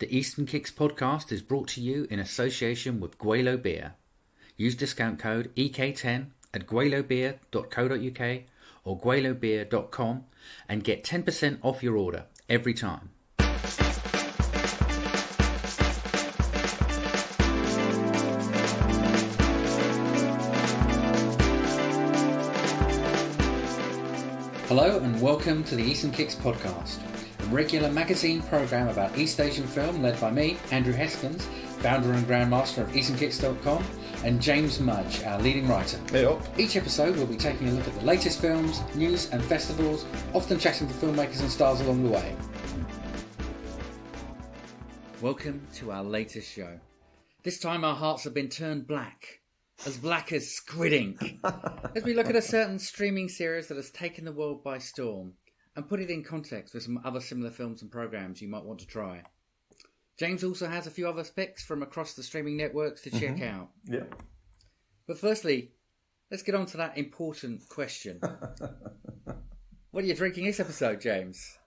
The easternKicks podcast is brought to you in association with Guelo Beer. Use discount code EK10 at guelobeer.co.uk or guelobeer.com and get 10% off your order every time. Hello and welcome to the easternKicks podcast, a regular magazine programme about East Asian film led by me, Andrew Heskins, founder and grandmaster of easternKicks.com, and James Mudge, our leading writer. Hey-o. Each episode we'll be taking a look at the latest films, news and festivals, often chatting to filmmakers and stars along the way. Welcome to our latest show. This time our hearts have been turned black as Squid Ink, as we look at a certain streaming series that has taken the world by storm and put it in context with some other similar films and programmes you might want to try. James also has a few other picks from across the streaming networks to check out. Yeah. But firstly, let's get on to that important question. What are you drinking this episode, James?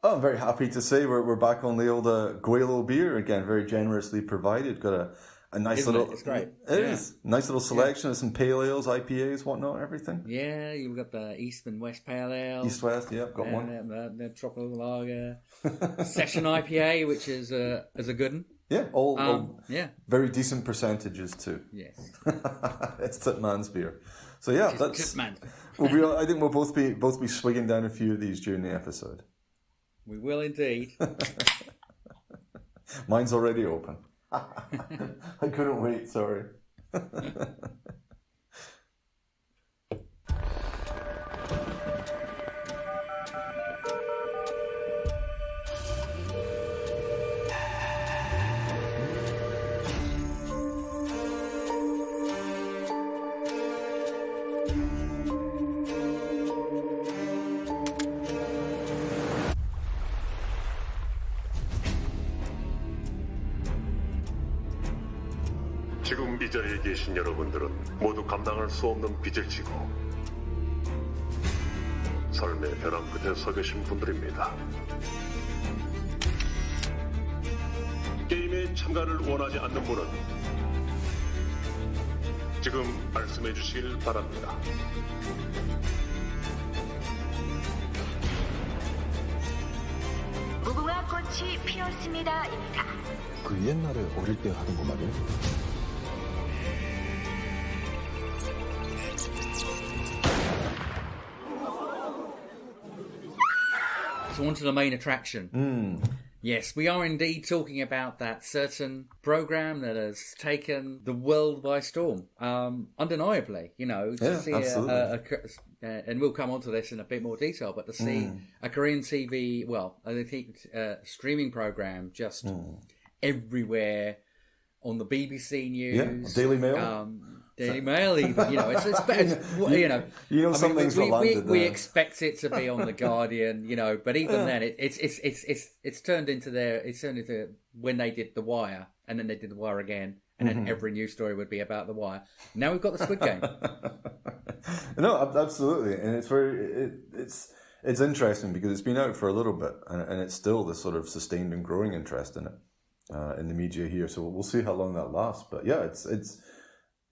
Oh, I'm very happy to say we're back on the old Guelo beer again, very generously provided. Got a nice Isn't little... it? It's great. It is. Nice little selection of some pale ales, IPAs, whatnot, everything. Yeah, you've got the East and West Pale Ale. East-West, yeah, got one. The Tropical Lager. Session IPA, which is a good one. Yeah, all very decent percentages too. Yes. It's Titman's beer. So yeah, that's... Titman. I think we'll both be swigging down a few of these during the episode. We will indeed. Mine's already open. I couldn't wait, sorry. 지금 이 자리에 계신 여러분들은 모두 감당할 수 없는 빚을 지고 삶의 벼랑 끝에 서 계신 분들입니다. 게임에 참가를 원하지 않는 분은 지금 말씀해 주시길 바랍니다. 무궁화 꽃이 피었습니다입니다. 그 옛날에 어릴 때 하던 거 말이야? So on to the main attraction. Yes, we are indeed talking about that certain programme that has taken the world by storm. Undeniably, to see and we'll come on to this in a bit more detail, but to see a Korean TV, streaming programme just everywhere on the BBC News. Daily Mail. Daily Mail, even it's better. Something's landed we there. expect it to be on the Guardian, but even then, it's turned into when they did The Wire, and then they did The Wire again, and then every news story would be about The Wire. Now we've got the Squid Game. No, absolutely, and it's interesting because it's been out for a little bit, and it's still this sort of sustained and growing interest in it in the media here. So we'll see how long that lasts. But yeah,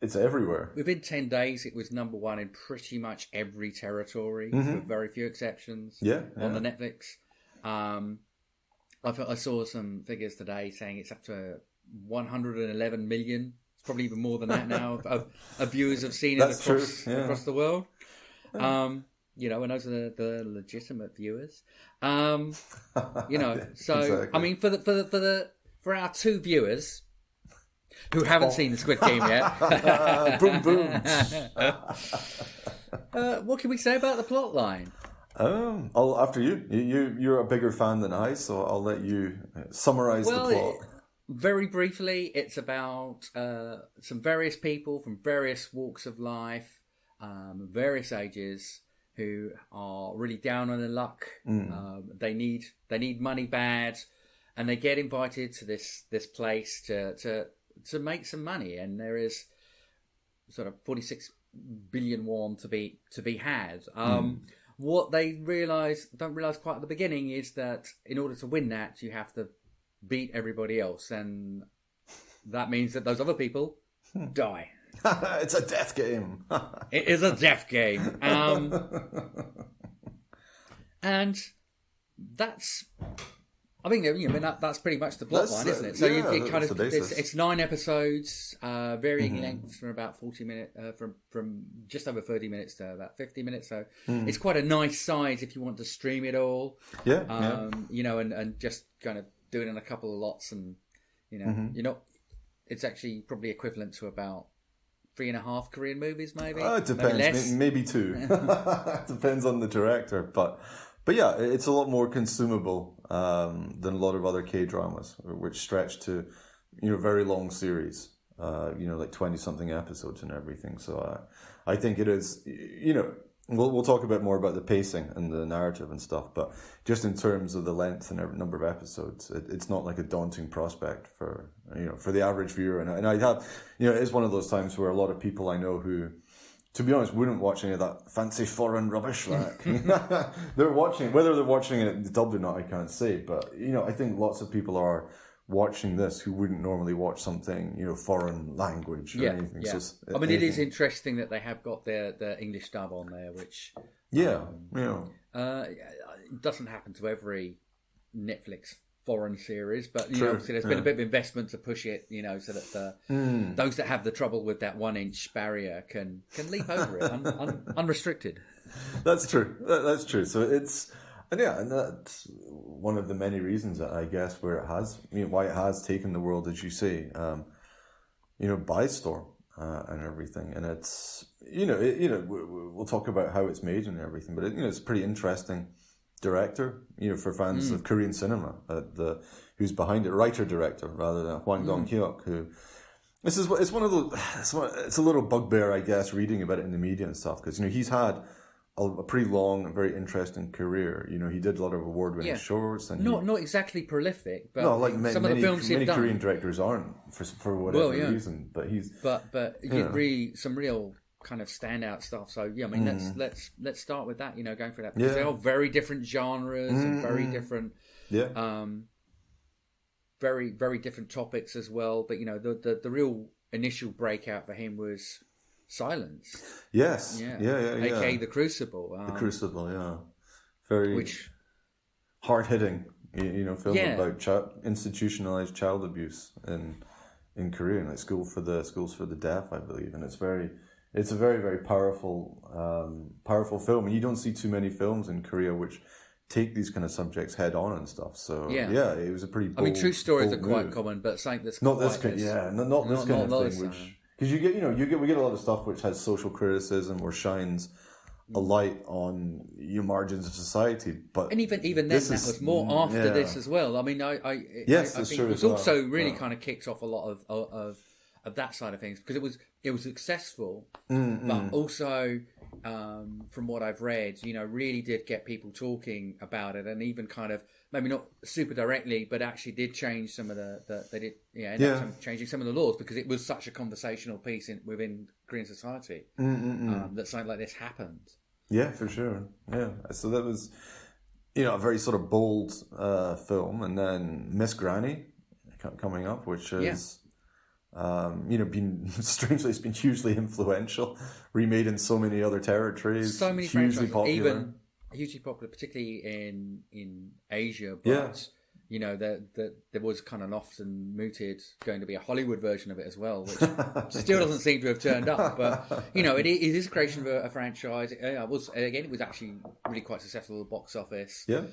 it's everywhere. Within 10 days, it was number one in pretty much every territory, with very few exceptions. On the Netflix. I saw some figures today saying it's up to 111 million. It's probably even more than that now of viewers have seen it across the world. And those are the legitimate viewers. So exactly. I mean, for our two viewers who haven't seen the Squid Game yet. Boom, boom. What can we say about the plot line? After you. You're a bigger fan than I, so I'll let you summarise the plot. Very briefly, it's about some various people from various walks of life, various ages, who are really down on their luck. They need money bad, and they get invited to this place to make some money, and there is sort of 46 billion won to be had. What they don't realise quite at the beginning is that in order to win that, you have to beat everybody else, and that means that those other people die. It's a death game. It is a death game. And that's... I think that's pretty much the plot line, isn't it? So it kind of it's 9 episodes, varying lengths from about 40 minutes, from just over 30 minutes to about 50 minutes. So it's quite a nice size if you want to stream it all. And just kind of do it in a couple of lots, and it's actually probably equivalent to about 3.5 Korean movies, maybe. It depends, maybe 2. It depends on the director, But yeah, it's a lot more consumable than a lot of other K-dramas, which stretch to, very long series, like 20-something episodes and everything. So I think it is, we'll talk a bit more about the pacing and the narrative and stuff, but just in terms of the length and number of episodes, it's not like a daunting prospect for the average viewer. And I have, it's one of those times where a lot of people I know who, to be honest, wouldn't watch any of that fancy foreign rubbish. They're watching, whether they're watching it dubbed or not, I can't say. But, I think lots of people are watching this who wouldn't normally watch something, foreign language or anything. Yeah. So it is interesting that they have got their English dub on there, which... it doesn't happen to every Netflix foreign series, but obviously there's been a bit of investment to push it, so that those that have the trouble with that 1-inch barrier can leap over it unrestricted. That's true. That's true. So and that's one of the many reasons, I guess, where it has, why it has taken the world, as you say, by storm and everything. And it's, we'll talk about how it's made and everything, but it's pretty interesting. Director, for fans of Korean cinema, who's behind it, writer-director rather than Hwang Dong-hyuk, who it's a little bugbear, I guess, reading about it in the media and stuff, because he's had a pretty long and very interesting career. He did a lot of award-winning shorts, and not exactly prolific, but some of the films many Korean directors aren't for whatever reason, but he's some real kind of standout stuff. So let's start with that. Going for that, because they're all very different genres and very different, very very different topics as well. But the real initial breakout for him was Silence. Yes, aka The Crucible. The Crucible, very hard hitting. Film about institutionalized child abuse in Korea, like schools for the deaf, I believe, and it's a very, very powerful film, and you don't see too many films in Korea which take these kind of subjects head on and stuff. So it was a pretty bold, true stories are quite move. Common, but something that's not this kind, not this kind of thing. Which, because we get a lot of stuff which has social criticism or shines a light on margins of society, but even then that was more after this as well. I mean, I think it was also really kind of kicks off a lot of that side of things, because it was successful, but also from what I've read, really did get people talking about it, and even kind of maybe not super directly, but actually did change some of changing some of the laws, because it was such a conversational piece within Korean society that something like this happened. Yeah, for sure. Yeah, so that was a very sort of bold film, and then Miss Granny coming up, which is. Strangely, it's been hugely influential, remade in so many other territories, so many hugely popular, even hugely popular, particularly in Asia. But there was kind of often mooted going to be a Hollywood version of it as well, which still doesn't seem to have turned up. But it is a creation of a franchise. It was actually really quite successful at the box office. Yeah.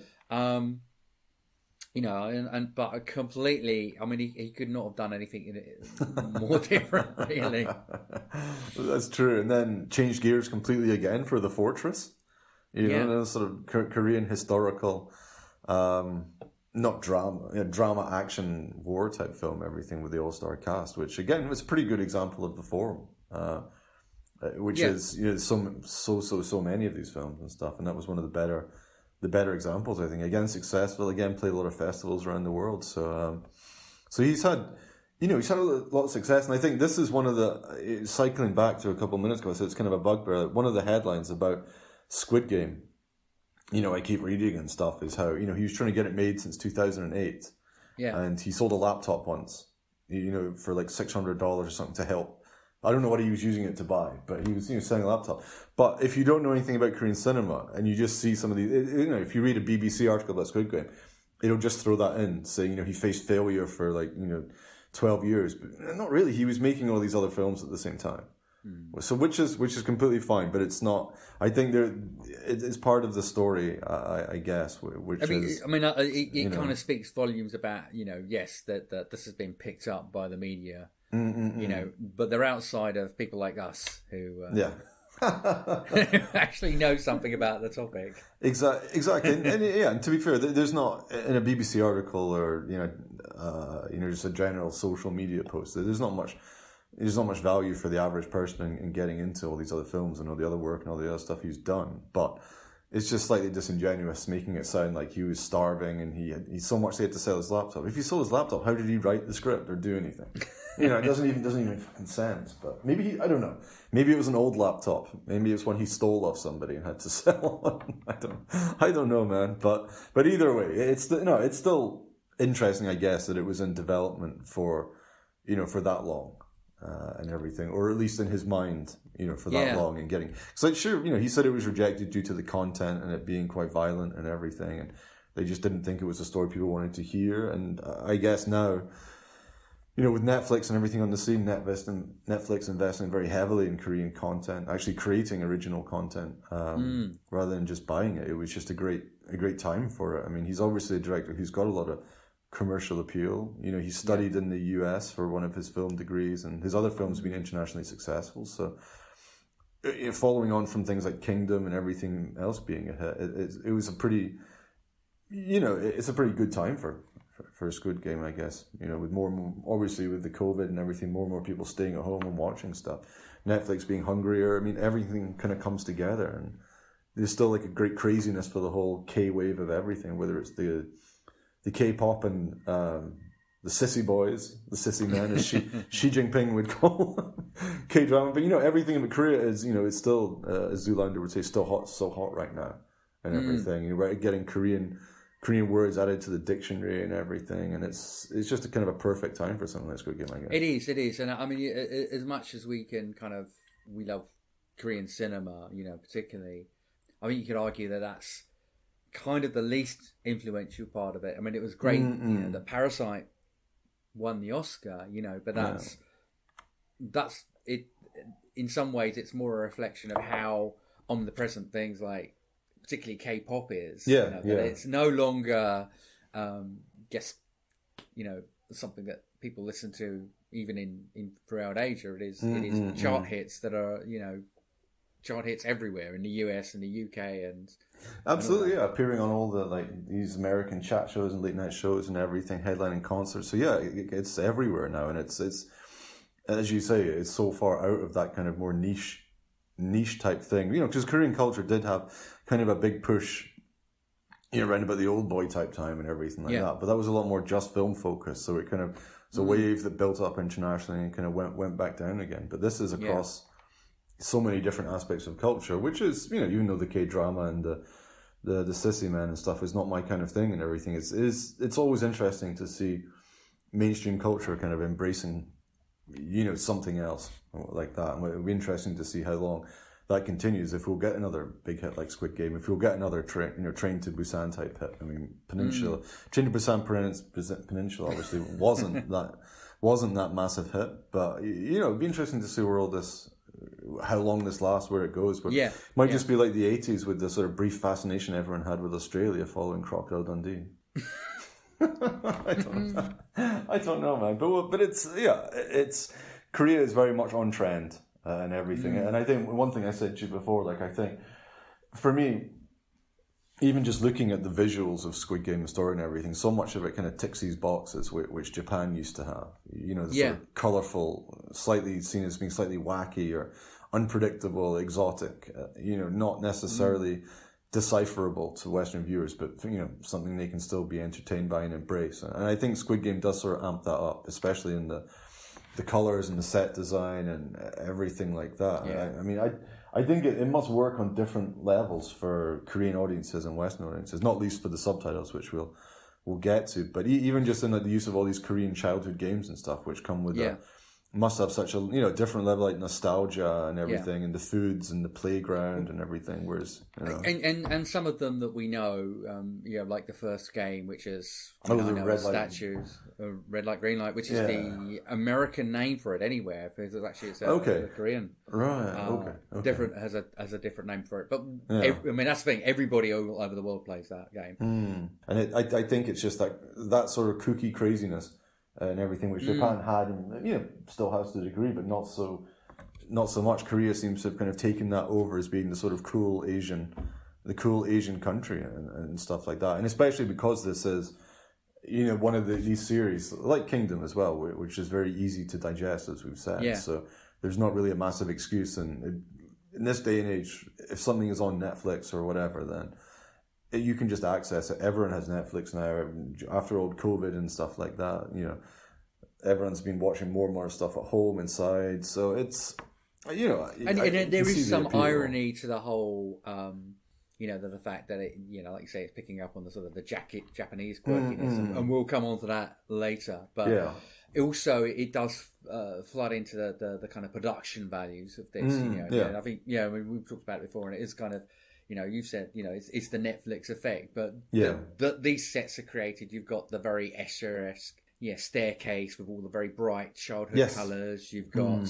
But completely, I mean, he could not have done anything in it more different, really. That's true. And then changed gears completely again for The Fortress. Sort of Korean historical, not drama, action, war type film, everything with the all-star cast, which again was a pretty good example of the form, which is, so many of these films and stuff. And that was one of the better examples, I think. Again, successful. Again, played a lot of festivals around the world. So he's had, he's had a lot of success. And I think this is one of the, cycling back to a couple of minutes ago, so it's kind of a bugbear. One of the headlines about Squid Game, I keep reading and stuff, is how, he was trying to get it made since 2008. and he sold a laptop once, for like $600 or something to help. I don't know what he was using it to buy, but he was selling a laptop. But if you don't know anything about Korean cinema and you just see some of these, if you read a BBC article about Squid Game, it'll just throw that in, saying, he faced failure for 12 years. But not really. He was making all these other films at the same time. So which is completely fine, but it's not. I think it's part of the story, I guess. It kind of speaks volumes about yes, that this has been picked up by the media, but they're outside of people like us who actually know something about the topic. Exactly, and to be fair, there's not in a BBC article or just a general social media post. There's not much value for the average person in getting into all these other films and all the other work and all the other stuff he's done. But it's just slightly disingenuous, making it sound like he was starving and he so much he had to sell his laptop. If he sold his laptop, how did he write the script or do anything? It doesn't even make fucking sense. But maybe I don't know. Maybe it was an old laptop. Maybe it was one he stole off somebody and had to sell on. I don't know, man. But either way, it's still interesting, I guess, that it was in development for that long. And everything, or at least in his mind, for that long and getting. So sure, he said it was rejected due to the content and it being quite violent and everything, and they just didn't think it was a story people wanted to hear. And I guess now, with Netflix and everything on the scene, Netflix investing very heavily in Korean content, actually creating original content rather than just buying it. It was just a great time for it. I mean, he's obviously a director who's got a lot of commercial appeal. He studied in the US for one of his film degrees, and his other films have been internationally successful. So, following on from things like Kingdom and everything else being a hit, it was a pretty, it's a pretty good time for Squid Game, I guess. With more, obviously with the COVID and everything, more and more people staying at home and watching stuff. Netflix being hungrier. I mean, everything kind of comes together, and there's still like a great craziness for the whole K wave of everything, whether it's the K-pop and the sissy boys, the sissy men, as Xi Jinping would call them, K-drama. But everything in Korea is it's still, as Zoolander would say, still hot, so hot right now, and everything. Getting Korean words added to the dictionary and everything, and it's just a kind of a perfect time for something like Squid Game, I guess. It is, and I mean, as much as we love Korean cinema, particularly. I mean, you could argue that that's kind of the least influential part of it. I mean, it was great, that Parasite won the Oscar, but that's it. In some ways, it's more a reflection of how omnipresent things like, particularly K-pop is. It's no longer, something that people listen to even in throughout Asia. It is chart hits that are chart hits everywhere in the US and the UK and absolutely, appearing on all the these American chat shows and late night shows and everything, headlining concerts. So it's everywhere now, and it's as you say, it's so far out of that kind of more niche type thing. Because Korean culture did have kind of a big push, around about the old boy type time and everything like that. But that was a lot more just film focused. So it kind of it's a wave that built up internationally and kind of went back down again. But this is across so many different aspects of culture, which is, even though the K-drama and the sissy men and stuff is not my kind of thing and everything, it's always interesting to see mainstream culture kind of embracing, something else like that. And it'll be interesting to see how long that continues, if we'll get another big hit like Squid Game, if we'll get another Train to Busan type hit. I mean, Train to Busan Peninsula obviously wasn't that massive hit, but it'd be interesting to see where all this, how long this lasts, where it goes. But it might just be like the 80s with the sort of brief fascination everyone had with Australia following Crocodile Dundee. I don't know, man. But it's Korea is very much on trend and everything. And I think one thing I said to you before, I think for me, even just looking at the visuals of Squid Game, the story and everything, so much of it kind of ticks these boxes which Japan used to have. The sort of colourful, slightly seen as being slightly wacky or unpredictable, exotic, not necessarily decipherable to Western viewers, but something they can still be entertained by and embrace. And I think Squid Game does sort of amp that up, especially in the colours and the set design and everything like that. Yeah. I think it must work on different levels for Korean audiences and Western audiences, not least for the subtitles, which we'll we'll get to. But even just in the use of all these Korean childhood games and stuff, which come with must have such a different level like nostalgia and everything, and the foods and the playground and everything. Whereas and some of them that we know, like the first game, which is the red statues, red light, green light, which is the American name for it anywhere. Because actually it's the Korean, right? Different has a different name for it. But that's the thing. Everybody all over the world plays that game, and I think it's just like that sort of kooky craziness. And everything which Japan had, and still has to a degree, but not so much. Korea seems to have kind of taken that over as being the sort of cool Asian country and stuff like that. And especially because this is, one of these series like Kingdom as well, which is very easy to digest, as we've said. Yeah. So there's not really a massive excuse. And in this day and age, if something is on Netflix or whatever, then you can just access it. Everyone has Netflix now. After old COVID and stuff like that, everyone's been watching more and more stuff at home inside. So it's, and there is some irony to the whole, the fact that it, like you say, it's picking up on the sort of the Japanese quirkiness, and we'll come on to that later. But also, it does flood into the kind of production values of this. I think we've talked about it before, and it is kind of. You've said, it's the Netflix effect, but these sets are created. You've got the very Escher-esque, staircase with all the very bright childhood colours. You've got,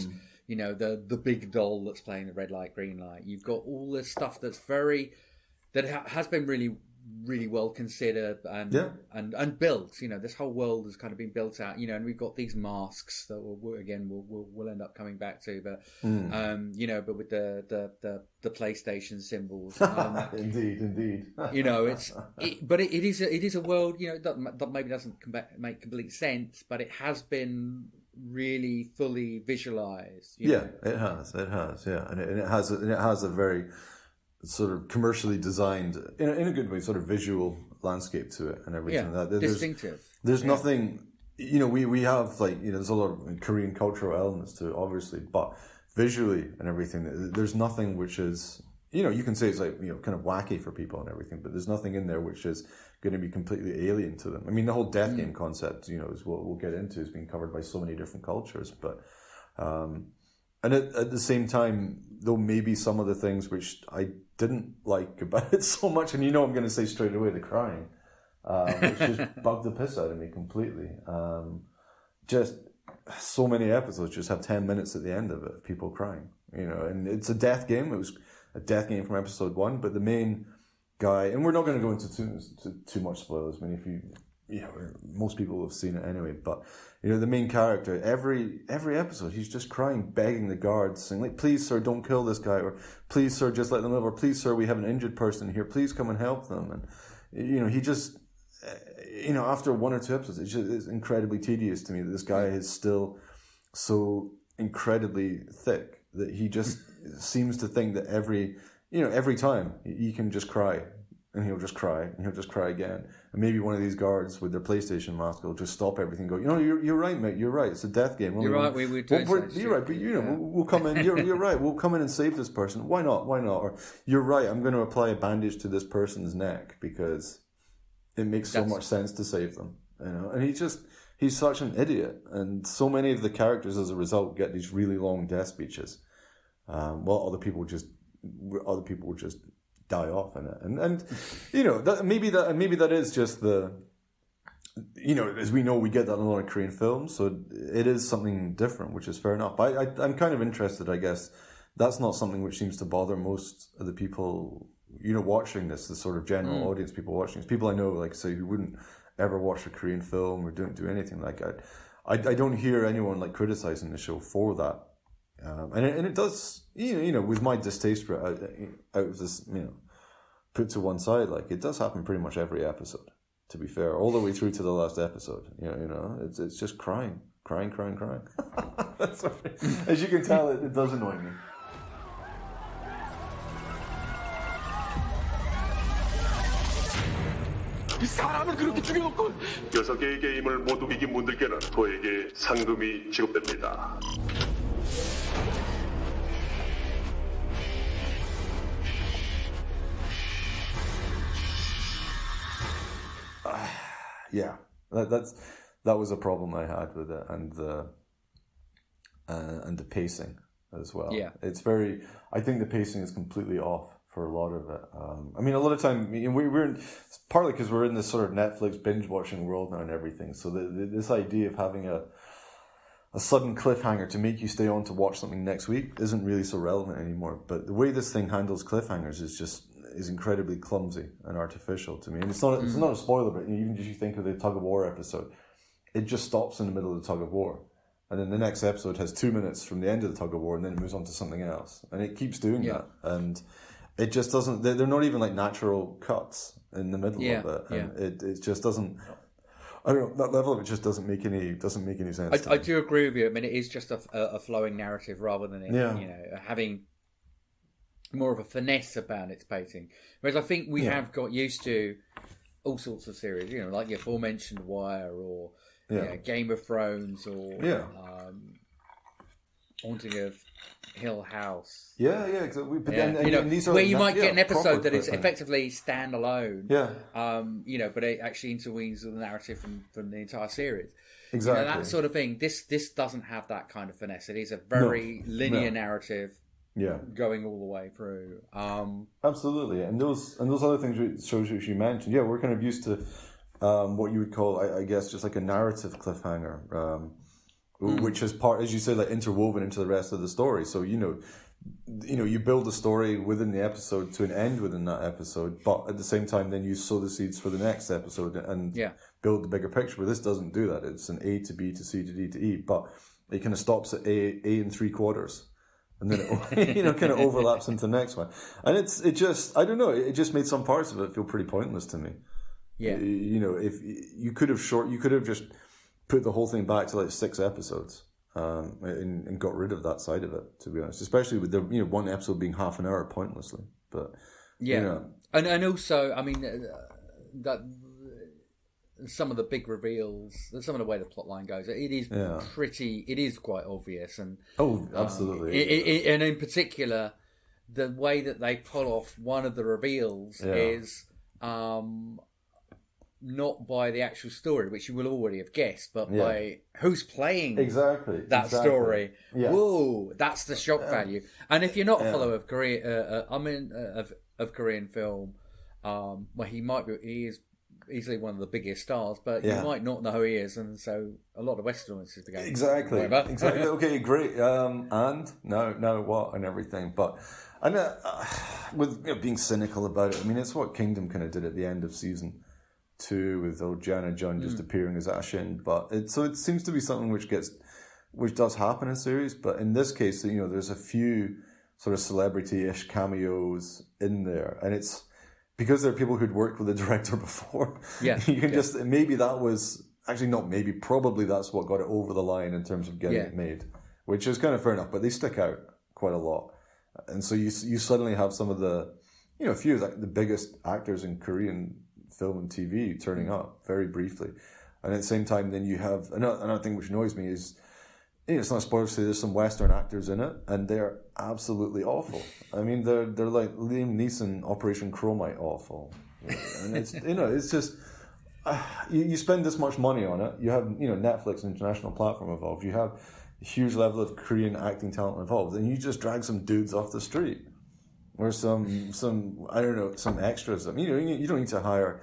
the big doll that's playing the red light, green light. You've got all this stuff that's has been really, really well considered and built. This whole world has kind of been built out. And we've got these masks that we'll end up coming back to, but but with the PlayStation symbols. Indeed. It is a world. That maybe doesn't make complete sense, but it has been really fully visualized. It has. And it has a very sort of commercially designed, in a good way, sort of visual landscape to it and everything. Distinctive. There's nothing, we have there's a lot of Korean cultural elements to it, obviously, but visually and everything, there's nothing which is, you can say it's kind of wacky for people and everything, but there's nothing in there which is going to be completely alien to them. I mean, the whole death game concept, is what we'll get into, is being covered by so many different cultures, but, and at the same time, though, maybe some of the things which I didn't like about it so much, and I'm going to say straight away, the crying, which just bugged the piss out of me completely. Just so many episodes just have 10 minutes at the end of it of people crying, and it's a death game. It was a death game from episode 1, but the main guy, and we're not going to go into too much spoilers. I mean, most people have seen it anyway, but the main character, every episode, he's just crying, begging the guards, saying like, "Please, sir, don't kill this guy," or "Please, sir, just let them live," or "Please, sir, we have an injured person here. Please come and help them." And he just, after 1 or 2 episodes, it's incredibly tedious to me that this guy is still so incredibly thick that he just seems to think that every time he can just cry. And he'll just cry, and he'll just cry again. And maybe one of these guards with their PlayStation mask will just stop everything and go, you're right, mate, you're right. It's a death game. You're right, we're doing you're right, but we'll come in, you're right, we'll come in and save this person. Why not? Or, you're right, I'm going to apply a bandage to this person's neck because it makes so much sense to save them. And he's such an idiot. And so many of the characters, as a result, get these really long death speeches. While other people just die off in it, and maybe that is just the, as we know, we get that in a lot of Korean films, so it is something different, which is fair enough. But I'm kind of interested, I guess. That's not something which seems to bother most of the people, watching this, the sort of general audience people watching this. People I know, like say, who wouldn't ever watch a Korean film or don't do anything like that. I don't hear anyone criticizing the show for that. And it does, with my distaste for it, out of this, put to one side, it does happen pretty much every episode, to be fair, all the way through to the last episode. It's just crying. That's right. As you can tell, it does annoy me. 사람을 그렇게 죽여놓고 6개의 게임을 모두 이긴 분들께는 저에게 상금이 지급됩니다. Yeah, that was a problem I had with it, and the pacing as well. Yeah, it's very. I think the pacing is completely off for a lot of it. I mean, a lot of time we're partly because we're in this sort of Netflix binge watching world now and everything. So this idea of having a sudden cliffhanger to make you stay on to watch something next week isn't really so relevant anymore. But the way this thing handles cliffhangers is incredibly clumsy and artificial to me. And it's not a spoiler, but even if you think of the tug of war episode, it just stops in the middle of the tug of war. And then the next episode has 2 minutes from the end of the tug of war, and then it moves on to something else. And it keeps doing that. And it just doesn't, they're not even like natural cuts in the middle of it. And it just doesn't, I don't know, that level of it just doesn't make any sense. I do agree with you. I mean, it is just a flowing narrative rather than it, having more of a finesse about its pacing. Whereas I think we have got used to all sorts of series, like the aforementioned Wire or Game of Thrones or Haunting of Hill House. Exactly. But these are where you might get an episode that is effectively standalone. But it actually interweaves with the narrative from the entire series. Exactly. That sort of thing. This doesn't have that kind of finesse. It is a very linear narrative. Going all the way through. Absolutely, and those other things shows which you mentioned. We're kind of used to what you would call, I guess, just like a narrative cliffhanger, which is part, as you say, like interwoven into the rest of the story. So you build a story within the episode to an end within that episode, but at the same time, then you sow the seeds for the next episode and build the bigger picture. Where this doesn't do that. It's an A to B to C to D to E, but it kind of stops at A and 3/4. And then it kind of overlaps into the next one, and it just, I don't know, it just made some parts of it feel pretty pointless to me. If you could have just put the whole thing back to like 6 episodes, and got rid of that side of it. To be honest, especially with the one episode being half an hour pointlessly. But and also, I mean, that. Some of the big reveals, some of the way the plot line goes, it is quite obvious. And absolutely. And in particular, the way that they pull off one of the reveals is not by the actual story, which you will already have guessed, but by who's playing that story. Whoa, that's the shock value. And if you're not a follower of of Korean film, he is easily one of the biggest stars, but you might not know who he is, and so a lot of Western audiences began exactly. Okay, great. And now what and everything, but with being cynical about it, I mean, it's what Kingdom kind of did at the end of season 2 with old Jana Jun just appearing as Ashin, but it seems to be something which does happen in series, but in this case, there's a few sort of celebrity-ish cameos in there, and it's because there are people who'd worked with the director before. You can just, maybe that was, actually not maybe, probably that's what got it over the line in terms of getting it made, which is kind of fair enough, but they stick out quite a lot. And so you suddenly have some of the, a few of the biggest actors in Korean film and TV turning up very briefly. And at the same time, then you have, another thing which annoys me is, it's not a spoiler to say there's some Western actors in it, and they're absolutely awful. I mean, they're like Liam Neeson, Operation Chromite awful. And it's, it's just, you spend this much money on it. You have, Netflix, an international platform involved. You have a huge level of Korean acting talent involved, and you just drag some dudes off the street. Or some I don't know, some extras. I mean, you don't need to hire,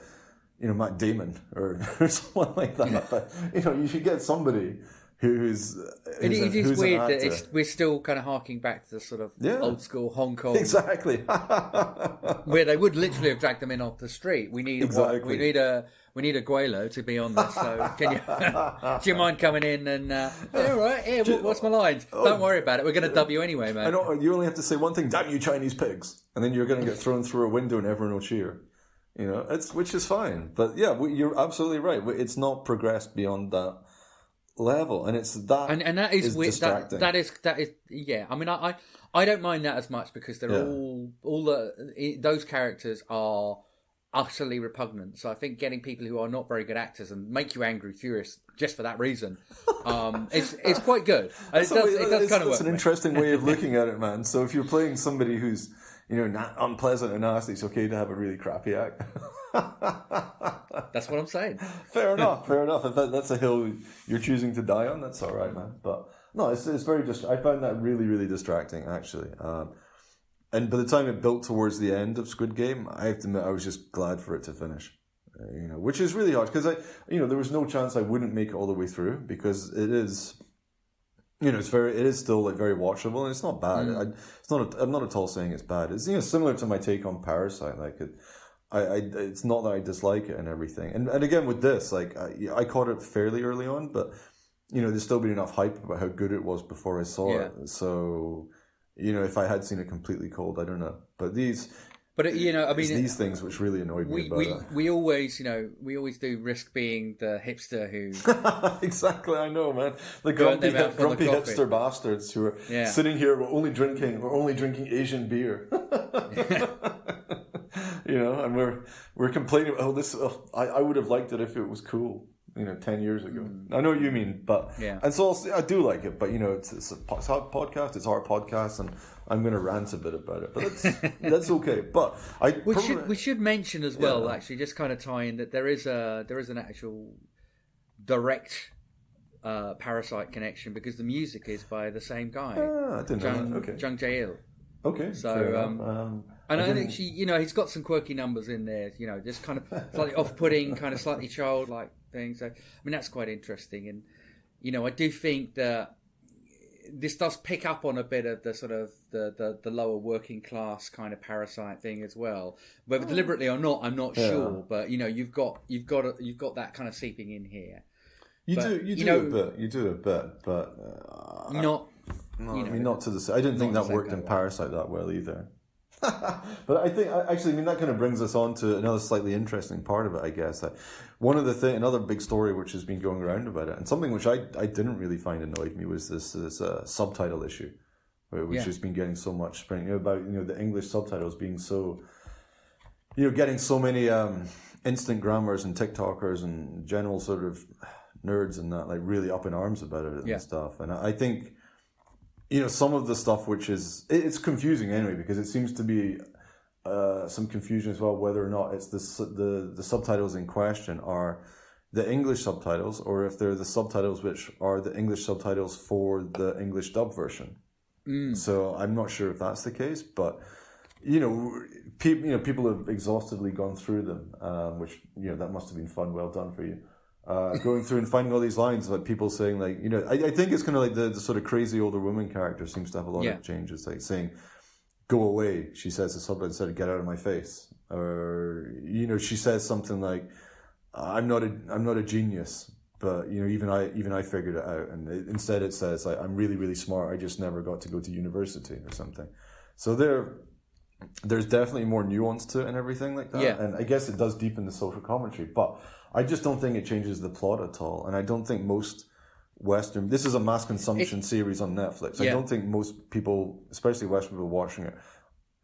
Matt Damon or someone like that. But, you should get somebody who's it is weird that we're still kind of harking back to the sort of old school Hong Kong, exactly, where they would literally have dragged them in off the street. We need we need a Guelo to be on this. So can you do you mind coming in and all right? What's my lines? Don't worry about it. We're going to dub you anyway, mate. I know you only have to say one thing: "Damn you, Chinese pigs!" and then you're going to get thrown through a window and everyone will cheer. Which is fine. But you're absolutely right. It's not progressed beyond that level, and it's that, and that is weird. That is I mean, I don't mind that as much because they're those characters are utterly repugnant. So I think getting people who are not very good actors and make you angry, furious just for that reason, it's quite good. It does kind of work. It's an interesting way of looking at it, man. So if you're playing somebody who's unpleasant and nasty, it's okay to have a really crappy act. That's what I'm saying. Fair enough. If that's a hill you're choosing to die on, that's all right, man. But no, it's very I found that really, really distracting, actually. And by the time it built towards the end of Squid Game, I have to admit I was just glad for it to finish. Which is really hard because there was no chance I wouldn't make it all the way through because it is. It is still like very watchable and it's not bad. I'm not at all saying it's bad. It's similar to my take on Parasite. Like it's not that I dislike it and everything. And again with this, like I caught it fairly early on, but there's still been enough hype about how good it was before I saw it. So if I had seen it completely cold, I don't know. But these things which really annoyed me about it. We always do risk being the hipster who exactly. I know, man. The grumpy hipster bastards who are sitting here. We're only drinking Asian beer. And we're complaining. I would have liked it if it was cool. 10 years ago. I know what you mean, but and so I do like it, but it's a podcast. It's our podcast, and I'm going to rant a bit about it, but that's okay. But we should mention as well, actually, just kind of tie in that there is an actual direct Parasite connection because the music is by the same guy, I didn't know that. Okay. Jung Jae-il. Okay, so and I think he's got some quirky numbers in there, just kind of slightly off-putting, kind of slightly childlike things. So, I mean, that's quite interesting. And, I do think that this does pick up on a bit of the sort of the lower working class kind of Parasite thing as well. Whether deliberately or not, I'm not sure. But, you've got that kind of seeping in here. You do a bit, but not. No, I mean, not to the. I didn't think that worked in Parasite that well either. But I think that kind of brings us on to another slightly interesting part of it, I guess. Another big story which has been going around about it, and something which I didn't really find annoyed me was this subtitle issue, which has been getting so much spring about the English subtitles being so, getting so many instant grammars and TikTokers and general sort of nerds and that like really up in arms about it and stuff, and I think. Some of the stuff which it's confusing anyway because it seems to be some confusion as well whether or not it's the subtitles in question are the English subtitles or if they're the subtitles which are the English subtitles for the English dub version. So I'm not sure if that's the case, but people have exhaustively gone through them, which that must have been fun. Well done for you. Going through and finding all these lines, like people saying, like, I think it's kind of like the sort of crazy older woman character seems to have a lot of changes, like saying, "Go away," she says to somebody instead of "Get out of my face," or she says something like, "I'm not a genius," but even I figured it out, and instead it says like, "I'm really really smart. I just never got to go to university," or something. So there's definitely more nuance to it and everything like that, and I guess it does deepen the social commentary, but. I just don't think it changes the plot at all, and I don't think most Western. This is a mass consumption series on Netflix. I don't think most people, especially Western people watching it,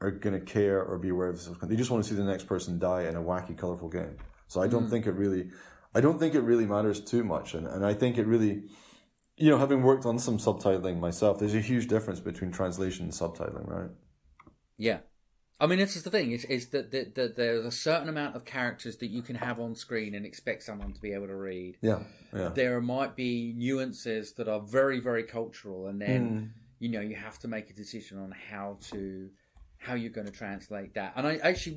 are going to care or be aware of this. They just want to see the next person die in a wacky, colorful game. So I don't think it really. I don't think it really matters too much, and I think it really. Having worked on some subtitling myself, there's a huge difference between translation and subtitling, right? Yeah. I mean, this is the thing, is that there's a certain amount of characters that you can have on screen and expect someone to be able to read. Yeah. There might be nuances that are very, very cultural, and then, you have to make a decision on how you're going to translate that. And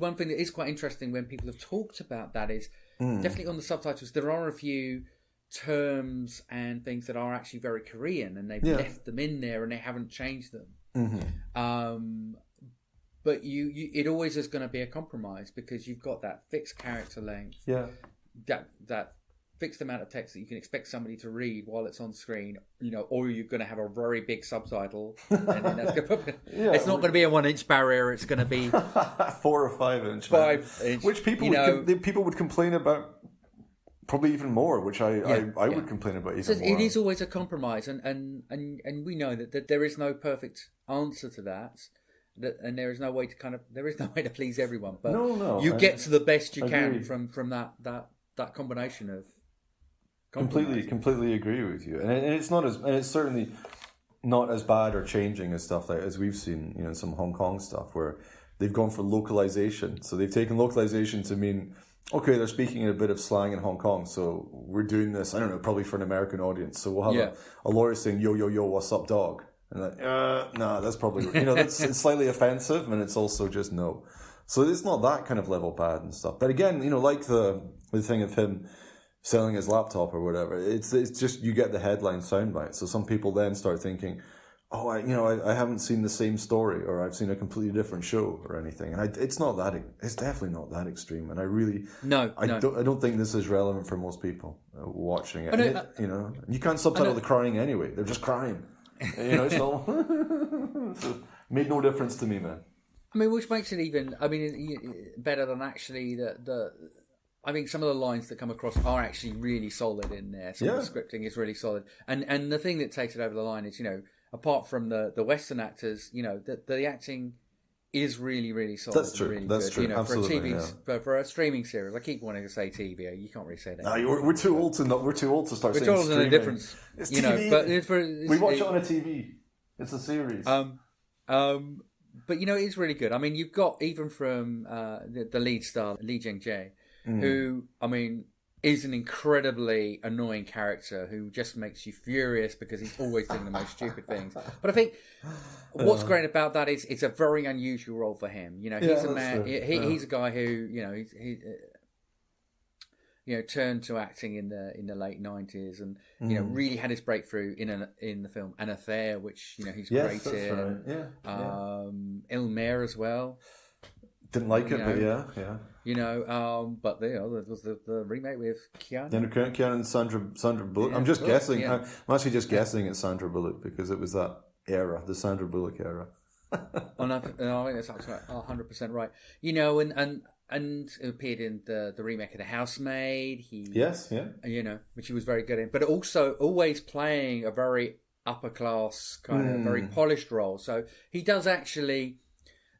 one thing that is quite interesting when people have talked about that is definitely on the subtitles, there are a few terms and things that are actually very Korean, and they've left them in there and they haven't changed them. But it always is going to be a compromise because you've got that fixed character length, that fixed amount of text that you can expect somebody to read while it's on screen, or you're going to have a very big subtitle, and then that's it's not going to be a 1-inch barrier. It's going to be 4 or 5 inch, 5 inch, which people would complain about. Probably even more, which I would complain about even more. It is always a compromise, and we know that there is no perfect answer to that. And there is no way to please everyone, but you get to the best you can from that combination of completely agree with you, and it's certainly not as bad or changing as stuff like as we've seen some Hong Kong stuff where they've gone for localization, so they've taken localization to mean okay, they're speaking a bit of slang in Hong Kong, so we're doing this, I don't know, probably for an American audience. So we'll have a lawyer saying, yo, yo, yo, what's up, dog? And like, nah, that's probably, it's slightly offensive, and it's also just no. So it's not that kind of level bad and stuff. But again, like the thing of him selling his laptop or whatever, it's just, you get the headline soundbite. So some people then start thinking, oh, I haven't seen the same story, or I've seen a completely different show or anything. And it's definitely not that extreme. And I don't think this is relevant for most people watching it. You can't subtitle the crying anyway. They're just crying. It's not, so made no difference to me, man. I mean, which makes it even, better than actually I think some of the lines that come across are actually really solid in there. Some of the scripting is really solid. And the thing that takes it over the line is, apart from the Western actors, the acting is really, really solid. That's true. Really That's good. true. Absolutely. For a streaming series, I keep wanting to say TV. You can't really say that. No, we're too old to start saying streaming. We're too old to know the difference. It's TV. But we watch it on a TV. It's a series. But it is really good. I mean, you've got even from the lead star Lee Jung-jae, who is an incredibly annoying character who just makes you furious because he's always doing the most stupid things. But I think what's great about that is it's a very unusual role for him. He's a man. He's a guy who he turned to acting in the late 90s and really had his breakthrough in the film An Affair, which he's great in. Right. Yeah. Il Maire as well. Didn't like it, but yeah. But there was the remake with Keanu. Keanu and Sandra Bullock. I'm just guessing. Yeah. I'm actually just guessing it's Sandra Bullock because it was that era, the Sandra Bullock era. I think that's absolutely 100% right. And it appeared in the remake of The Housemaid. Which he was very good in, but also always playing a very upper class kind of very polished role. So he does actually.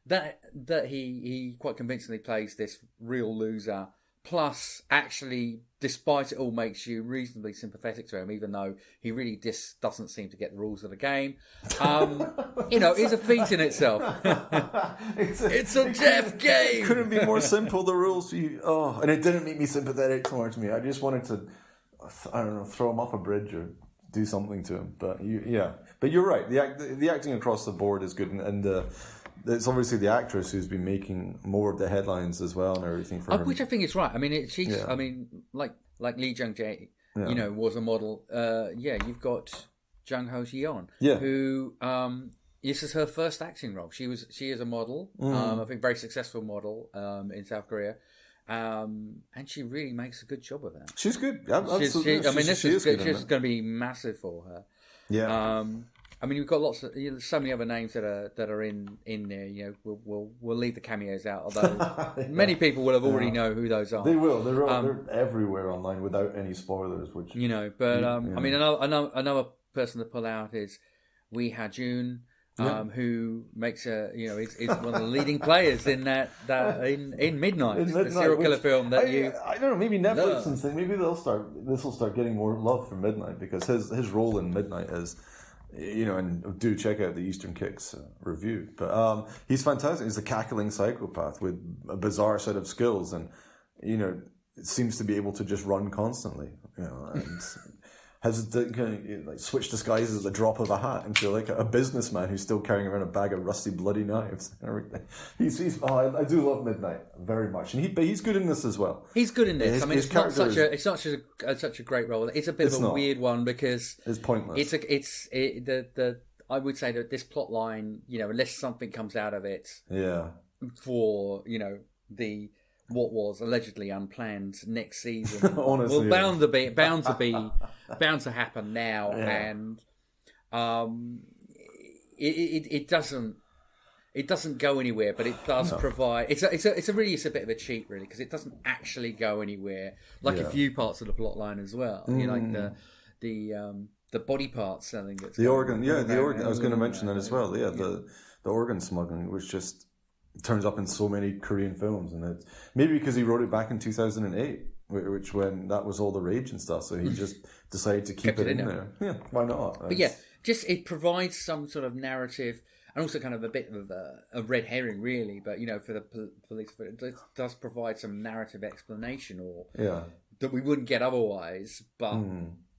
That he quite convincingly plays this real loser, plus actually, despite it all, makes you reasonably sympathetic to him, even though he really just doesn't seem to get the rules of the game. Is a feat in itself. It's a death game. Couldn't be more simple. The rules, and it didn't make me sympathetic towards me. I just wanted to, throw him off a bridge or do something to him. But you're right. The acting across the board is good, and it's obviously the actress who's been making more of the headlines as well and everything for him. Which I think is right. I mean, she's. I mean, like Lee Jung-jae, was a model. You've got Jung Ho-yeon, who this is her first acting role. She is a model. I think very successful model in South Korea. And she really makes a good job of that. She's good. Absolutely. This is going to be massive for her. Yeah. We've got lots of so many other names that are in there. We'll leave the cameos out, although many people will have already know who those are. They will. They're everywhere online without any spoilers. Which But another person to pull out is Wee Ha-jun, who makes is one of the leading players in that in Midnight, the serial killer film that I don't know, maybe Netflix and things, maybe this will start getting more love for Midnight because his role in Midnight is. And do check out the easternKicks review. But he's fantastic. He's a cackling psychopath with a bizarre set of skills, and it seems to be able to just run constantly. And has switch disguises at the drop of a hat into like a businessman who's still carrying around a bag of rusty, bloody knives and everything. I do love Midnight very much, and he's good in this as well. He's good in this. It's not such a great role. It's a bit of a weird one because it's pointless. I would say that this plot line, unless something comes out of it, for the what was allegedly unplanned next season, honestly, bound to happen now, and it doesn't go anywhere, but it does provide. It's a bit of a cheat, really, because it doesn't actually go anywhere, like a few parts of the plot line as well. Like the body part selling. The organ. I was going to mention that as well. The organ smuggling, which just turns up in so many Korean films, and it's maybe because he wrote it back in 2008, which when that was all the rage and stuff, so he just decided to keep it in there. Yeah, why not? But it provides some sort of narrative, and also kind of a bit of a red herring, really. But for the police, it does provide some narrative explanation, or that we wouldn't get otherwise. But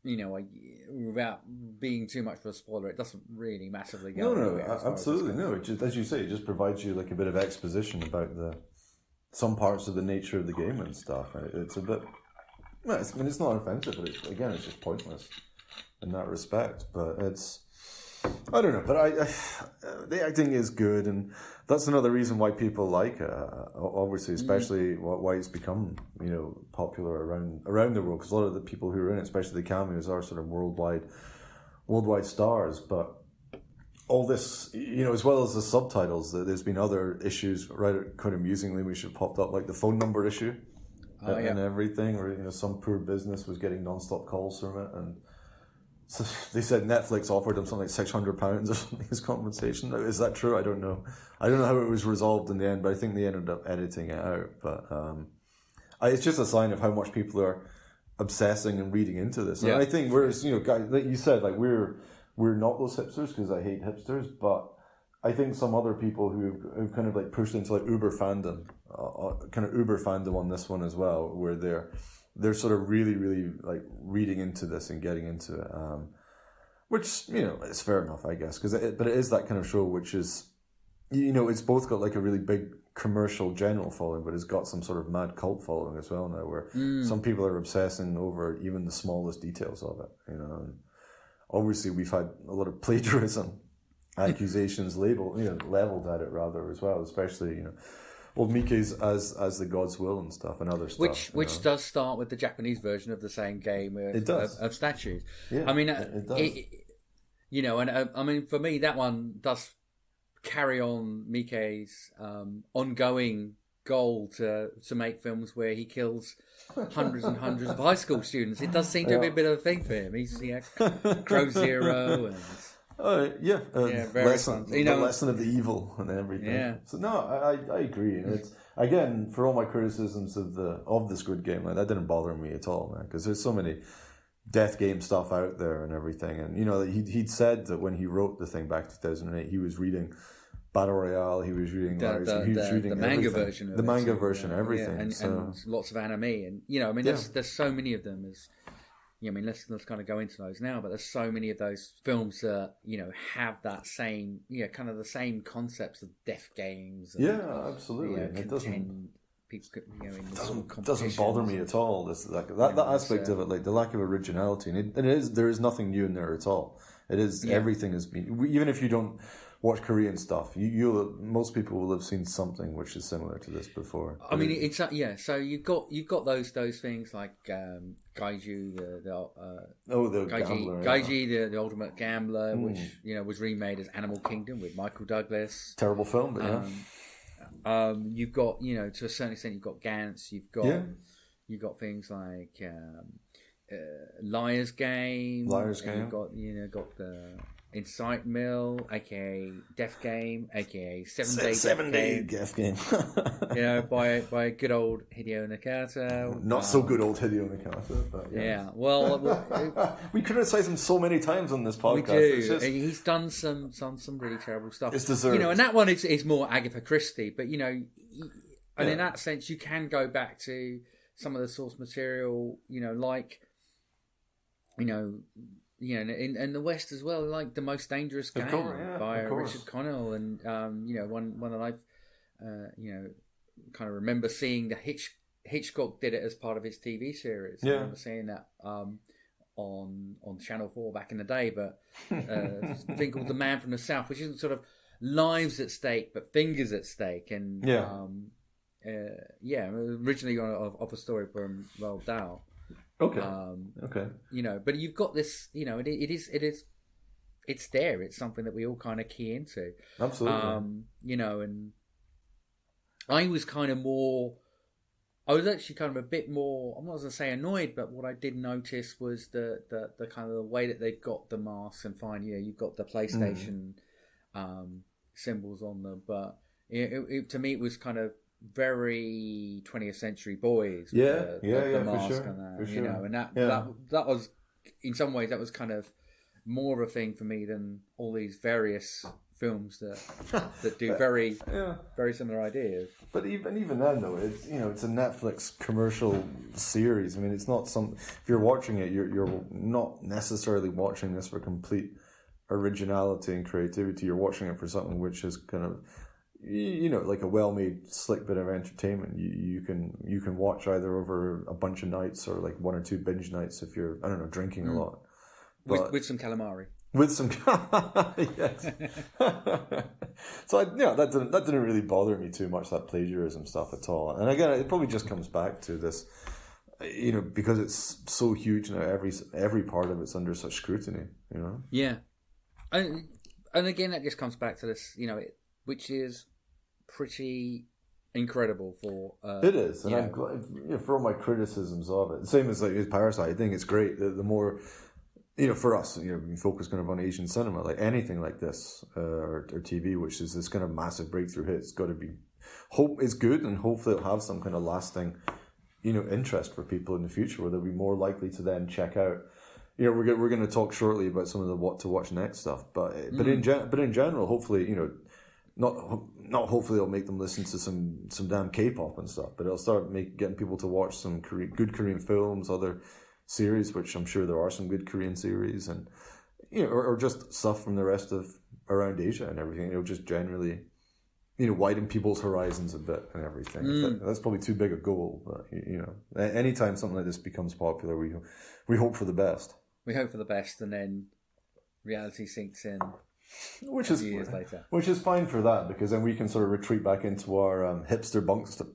without being too much of a spoiler, it doesn't really massively go. No, absolutely no. It just, as you say, it just provides you like a bit of exposition about some parts of the nature of the game and stuff. It's a bit. Well, it's not offensive, but it's just pointless in that respect. But I don't know. But the acting is good, and that's another reason why people like it. Obviously, especially why it's become popular around the world. Because a lot of the people who are in it, especially the cameos, are sort of worldwide stars. But all this, as well as the subtitles, there's been other issues. Right, quite amusingly, we should popped up like the phone number issue. And everything, or some poor business was getting non-stop calls from it, and so they said Netflix offered them something like £600 or something as compensation. Is that true? I don't know. I don't know how it was resolved in the end, but I think they ended up editing it out. But it's just a sign of how much people are obsessing and reading into this. And I think whereas guys, like you said, like we're not those hipsters because I hate hipsters, but I think some other people who've kind of like pushed into like Uber fandom on this one as well, where they're sort of really, really like reading into this and getting into it, which is fair enough, I guess, but it is that kind of show which is, it's both got like a really big commercial general following, but it's got some sort of mad cult following as well now, where some people are obsessing over even the smallest details of it. And obviously, we've had a lot of plagiarism accusations leveled at it rather as well, especially old Mickey's as the God's Will and stuff and other stuff. Which does start with the Japanese version of the same game of statues. Yeah, I mean, it does. and I mean for me that one does carry on Mickey's ongoing goal to make films where he kills hundreds and hundreds of high school students. It does seem to be a bit of a thing for him. He's Crow Zero and. Lesson of the evil and everything. Yeah. So no, I agree. And it's again, for all my criticisms of the Squid Game, like that didn't bother me at all, man. Because there's so many death game stuff out there and everything. And he'd said that when he wrote the thing back in 2008, he was reading Battle Royale. He was reading the manga version of the manga version, everything, and lots of anime. And there's so many of them. Let's kind of go into those now, but there's so many of those films that have that same kind of the same concepts of death games. And, absolutely. It doesn't in doesn't bother me at all. That aspect of it, like the lack of originality, and there is nothing new in there at all. It is everything has been, even if you don't watch Korean stuff, most people will have seen something which is similar to this before. I mean, it's So you've got those things like Gaiju, the ultimate gambler, which was remade as Animal Kingdom with Michael Douglas. Terrible film, but you've got to a certain extent you've got Gantz. You've got things like Liar's Game. You've got the Insight Mill, aka Death Game, aka 7 Day Death Game. By good old Hideo Nakata. Not so good old Hideo Nakata, but well, we criticize him so many times on this podcast. We do. He's done some really terrible stuff. It's deserved. And that one is more Agatha Christie, but in that sense, you can go back to some of the source material, like. In the West as well, like The Most Dangerous Game by Richard Connell, and one that I've kind of remember seeing the Hitchcock did it as part of his TV series. I remember seeing that on Channel 4 back in the day, but a thing called The Man from the South, which isn't sort of lives at stake but fingers at stake, and originally of a story from Roald Dahl. Okay. But you've got this. It's there. It's something that we all kind of key into. Absolutely. And I was kind of more. I was actually kind of a bit more. I'm not going to say annoyed, but what I did notice was the kind of the way that they got the masks and fine. You've got the PlayStation symbols on them, but to me it was kind of very 20th Century Boys. The mask for sure. And that, for sure. And that was, in some ways, that was kind of more of a thing for me than all these various films that do very very similar ideas. But even then, though, it's it's a Netflix commercial series. I mean, it's not if you're watching it, you're not necessarily watching this for complete originality and creativity. You're watching it for something which is kind of like a well-made, slick bit of entertainment. You can watch either over a bunch of nights or like 1 or 2 binge nights if you're drinking a lot. With some calamari. With some, yes. So that didn't really bother me too much, that plagiarism stuff at all. And again, it probably just comes back to this, because it's so huge now. Every part of it's under such scrutiny. Yeah, and again, that just comes back to this, which is pretty incredible for. It is, and I'm glad for all my criticisms of it. Same as with Parasite, I think it's great. The more. For us, we focus kind of on Asian cinema, like anything like this, or TV, which is this kind of massive breakthrough hit. It's got to be, it's good, and hopefully it'll have some kind of lasting, interest for people in the future, where they'll be more likely to then check out. We're going to talk shortly about some of the what to watch next stuff, but in general, hopefully, not hopefully it'll make them listen to some damn K-pop and stuff, but it'll start getting people to watch some good Korean films, other series, which I'm sure there are some good Korean series, and or just stuff from the rest of around Asia and everything. Just generally, widen people's horizons a bit and everything. That's probably too big a goal, but anytime something like this becomes popular, we hope for the best. We hope for the best, and then reality sinks in. Which is fine for that, because then we can sort of retreat back into our hipster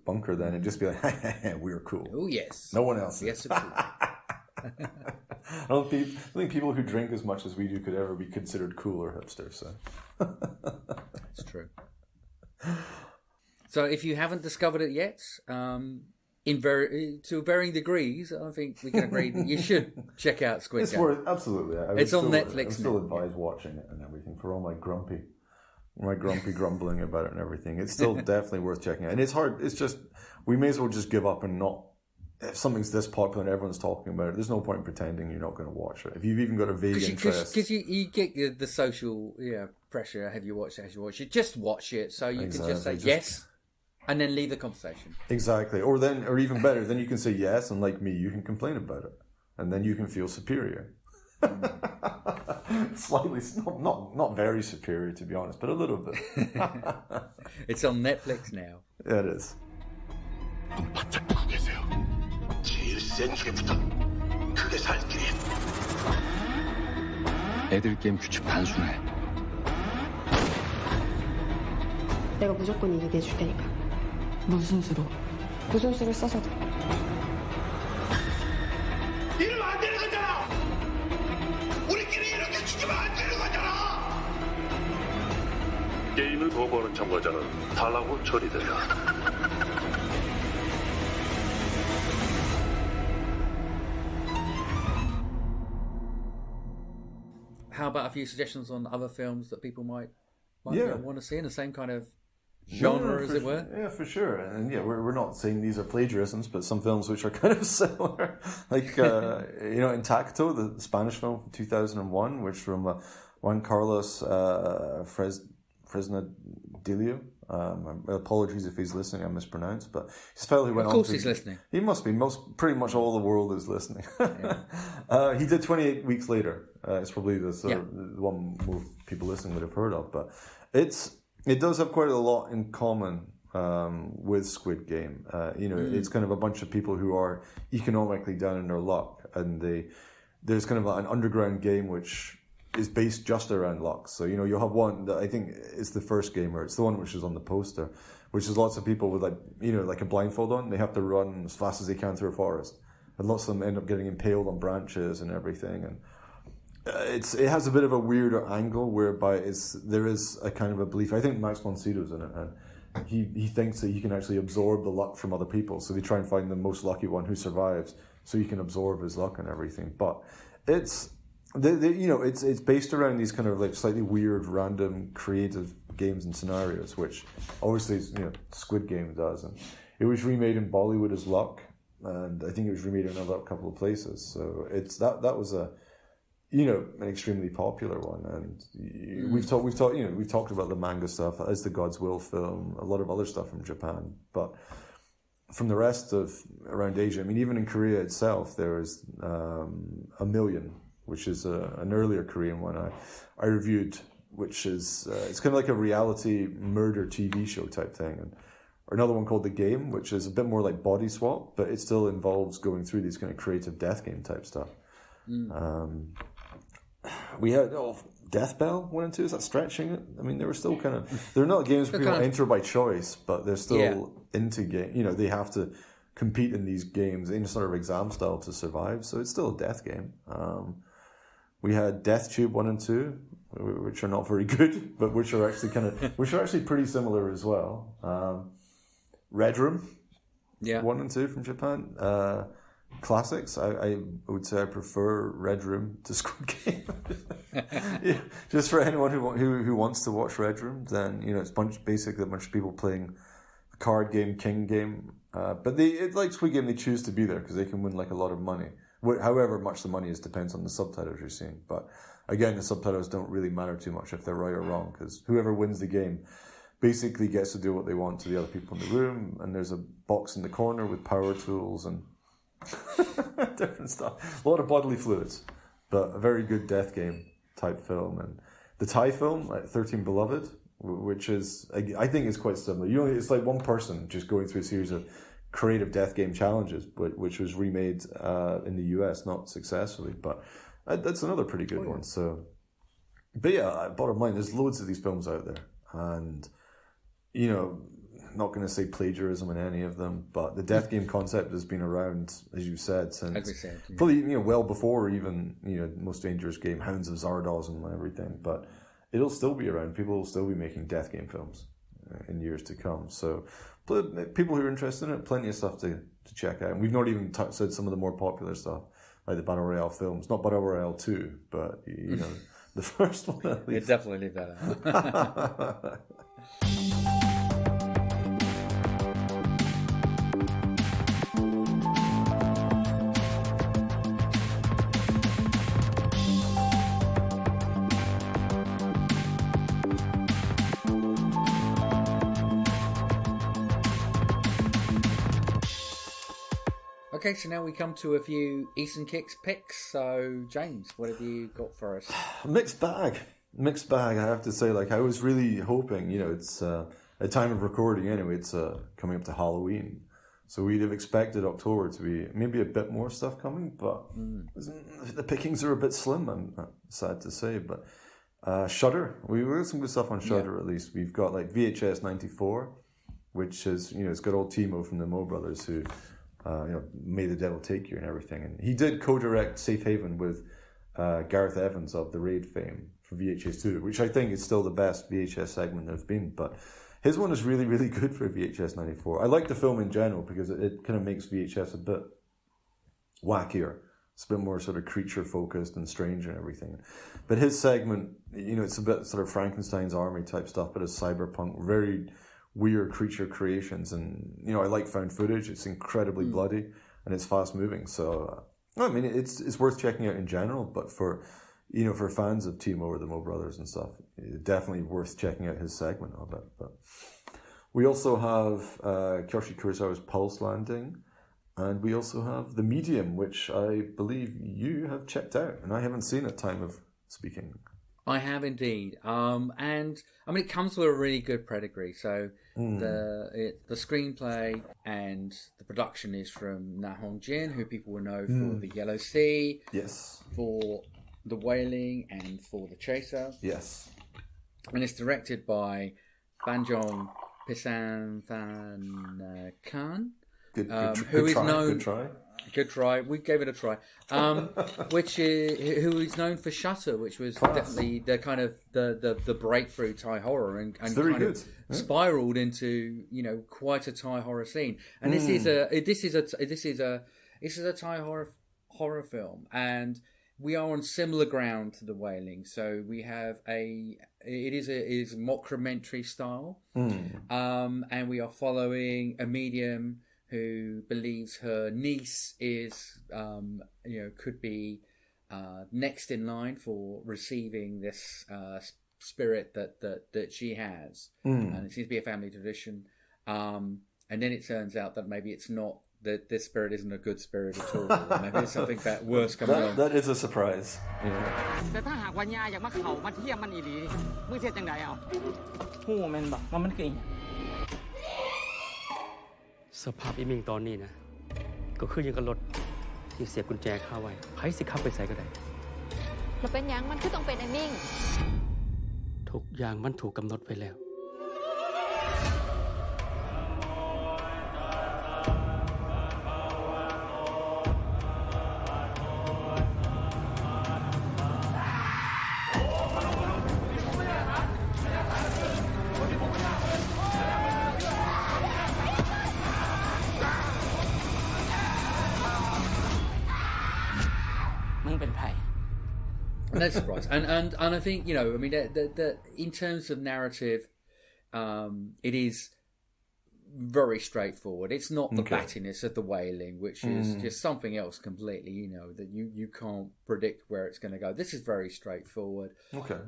bunker then and just be like, we're cool. Oh yes, no one else. Yes, cool. I don't think people who drink as much as we do could ever be considered cool or hipster. So that's true. So if you haven't discovered it yet, to varying degrees, I think we can agree that you should check out Squid Game. Absolutely. It's on Netflix. I still advise watching it and everything for all my grumpy grumbling about it and everything. It's still definitely worth checking out. And it's hard. It's just, we may as well just give up and not. If something's this popular and everyone's talking about it, there's no point in pretending you're not going to watch it. If you've even got a vague interest. Because you get the social pressure. Have you watched it? Have you watched it? Just watch it, so you can just say yes, and then leave the conversation. Exactly. Or even better, then you can say yes, and like me, you can complain about it, and then you can feel superior. Slightly, not very superior, to be honest, but a little bit. It's on Netflix now. Yeah, it is. 바짝 보고 계세요. 제일 센 중에부터 크게 살 길이. 애들 게임 규칙 단순해. 내가 무조건 이기게 해줄 테니까. 무슨 수로? 무슨 수를 써서도. 이러면 안 되는 거잖아. 우리끼리 이렇게 죽으면 안 되는 거잖아. 게임을 거부하는 참가자는 탈락 후 처리된다. How about a few suggestions on other films that people might want to see in the same kind of genre, as it were? Yeah, for sure. And we're not saying these are plagiarisms, but some films which are kind of similar, like Intacto, the Spanish film from 2001, which from Juan Carlos Fresnadillo. Apologies if he's listening, I mispronounced, but he's a fellow who went on. Of course, he's listening. He must be. Pretty much all the world is listening. He did 28 Weeks Later. It's probably the one most people listening would have heard of, but it does have quite a lot in common with Squid Game. It's kind of a bunch of people who are economically down in their luck, and there's kind of an underground game which is based just around luck. So, you'll have one that I think is the first game, or it's the one which is on the poster, which is lots of people with like a blindfold on. They have to run as fast as they can through a forest. And lots of them end up getting impaled on branches and everything. And it has a bit of a weirder angle whereby there is a kind of a belief. I think Max von Sydow's in it, and he thinks that he can actually absorb the luck from other people. So they try and find the most lucky one who survives, so he can absorb his luck and everything. But it's based around these kind of like slightly weird, random, creative games and scenarios, which obviously Squid Game does. And it was remade in Bollywood as Luck, and I think it was remade in another couple of places. So it's that was a an extremely popular one. And we've talked about the manga stuff, As the God's Will film, a lot of other stuff from Japan, but from the rest of around Asia, I mean, even in Korea itself, there is A Million, which is an earlier Korean one I reviewed, which is it's kind of like a reality murder TV show type thing, or another one called The Game, which is a bit more like Body Swap, but it still involves going through these kind of creative death game type stuff. We had Death Bell 1 and 2. Is that stretching it? I mean, they were still kind of, they're not games where people enter by choice, but they're still into game. They have to compete in these games in sort of exam style to survive. So it's still a death game. We had Death Tube 1 and 2, which are not very good, but which are actually pretty similar as well. Red Room, 1 and 2 from Japan. Classics. I would say I prefer Red Room to Squid Game. Just for anyone who wants to watch Red Room, then it's basically a bunch of people playing a card game, king game. But like Squid Game, they choose to be there because they can win like a lot of money. However much the money is depends on the subtitles you're seeing. But again, the subtitles don't really matter too much if they're right or wrong, because whoever wins the game basically gets to do what they want to the other people in the room. And there's a box in the corner with power tools and different stuff. A lot of bodily fluids, but a very good death game type film. And the Thai film, like 13 Beloved, which is, I think is quite similar. It's like one person just going through a series of creative death game challenges, which was remade in the US, not successfully, but that's another pretty good one. So, but yeah, bottom line, there's loads of these films out there, and not going to say plagiarism in any of them, but the death game concept has been around, as you said, since probably well before even Most Dangerous Game, Hounds of Zardoz and everything. But it'll still be around. People will still be making death game films in years to come. So people who are interested in it, plenty of stuff to check out. And we've not even said some of the more popular stuff, like the Battle Royale films. Not Battle Royale 2, but the first one at least. Yeah, definitely leave that out. Okay, so now we come to a few easternKicks picks. So, James, what have you got for us? Mixed bag, I have to say. Like, I was really hoping, it's at time of recording anyway, it's coming up to Halloween. So we'd have expected October to be maybe a bit more stuff coming, but the pickings are a bit slim, I'm sad to say. But Shudder, we got some good stuff on Shudder at least. We've got like VHS 94, which is, it's got old Timo from the Mo Brothers who... May the Devil Take You and everything. And he did co-direct Safe Haven with Gareth Evans of the Raid fame for VHS 2, which I think is still the best VHS segment there's been. But his one is really, really good for VHS 94. I like the film in general because it kind of makes VHS a bit wackier. It's a bit more sort of creature-focused and strange and everything. But his segment, it's a bit sort of Frankenstein's Army type stuff, but it's cyberpunk, very... weird creature creations, and I like found footage. It's incredibly bloody and it's fast moving. So I mean, it's worth checking out in general. But for fans of Timo or the Mo Brothers and stuff, definitely worth checking out his segment of it. But we also have Kiyoshi Kurosawa's Pulse Landing, and we also have The Medium, which I believe you have checked out, and I haven't seen at time of speaking. I have indeed, and I mean it comes with a really good pedigree. So the screenplay and the production is from Na Hong-jin, who people will know for The Yellow Sea, yes, for The Wailing, and for The Chaser, yes, and it's directed by Banjong Pisanthan-kan. Good try. We gave it a try. Who is known for Shutter, which was definitely the kind of the breakthrough Thai horror, and kind of spiraled into quite a Thai horror scene. And this is a Thai horror film, and we are on similar ground to The Wailing. So we have it is a mockumentary style, and we are following a medium who believes her niece is, could be next in line for receiving this spirit that she has, and it seems to be a family tradition. And then it turns out that maybe it's not, that this spirit isn't a good spirit at all. Maybe there's something worse coming on. That is a surprise. แต่ถ้าหากว่าญาอยากมาเข้ามาเที่ยมมันอีหลีมึงเฮ็ดจังไดเอาฮู้แม่นบ่ว่ามันคือ สภาพอีมิงตอนนี้นะก็คือยังกับรถที่เสียบกุญแจคาไว้ไผสิขับไปไสก็ได้ เราเป็นหยังมันคือต้องเป็นไอ้มิ่ง ทุกอย่างมันถูกกำหนดไว้แล้ว มึงเป็นไผ No surprise. And I think, you know, I mean, the in terms of narrative, it is very straightforward. It's not the battiness of the wailing, which is just something else completely, you know, that you can't predict where it's going to go. This is very straightforward. Okay.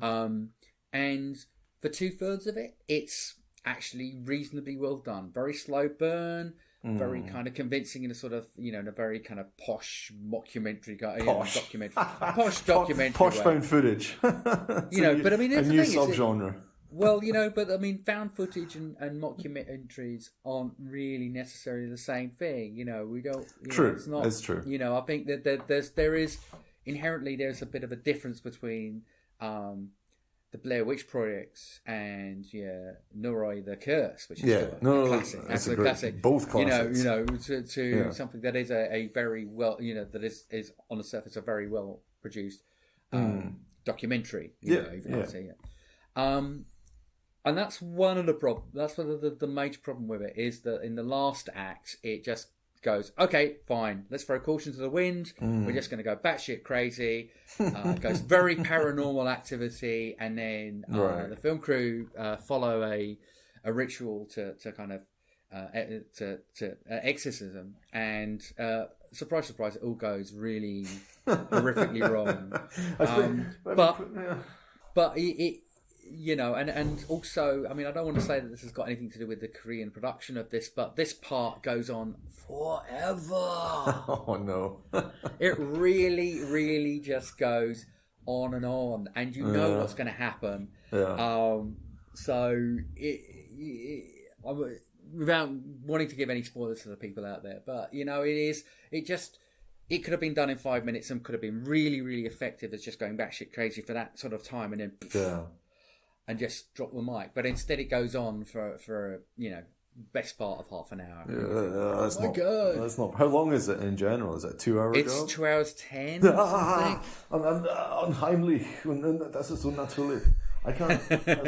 And for 2/3 of it, it's actually reasonably well done. Very slow burn. Very kind of convincing in a sort of, you know, in a very kind of posh mockumentary documentary. Posh documentary. Posh found footage. You know, but I mean, a new subgenre. Well, you know, but I mean, found footage and mockumentaries aren't really necessarily the same thing. You know, we don't. True, it's not. It's true. You know, I think that there is inherently there's a bit of a difference between the Blair Witch projects and Noroi the Curse, which is a classic. That's a classic. Both classics. You know, to something that is a very well, you know, that is on the surface a very well produced documentary. You know, even I'd say, and that's one of the problems. That's one of the major problem with it is that in the last act, it just goes, okay, fine, let's throw caution to the wind. We're just going to go batshit crazy. It goes very paranormal activity, and then the film crew follow a ritual to kind of to exorcism, and surprise, surprise, it all goes really horrifically wrong. But it you know, and also, I mean, I don't want to say that this has got anything to do with the Korean production of this, but this part goes on forever. Oh, no. It really, really just goes on, and you know what's going to happen. Yeah. So, without wanting to give any spoilers to the people out there, but, you know, it could have been done in 5 minutes and could have been really, really effective as just going batshit crazy for that sort of time, and then and just drop the mic. But instead, it goes on for you know, best part of half an hour. That's not. How long is it in general? Is it a 2 hour job? It's 2 hours 10. Unheimlich. Das ist unnatürlich. I can't.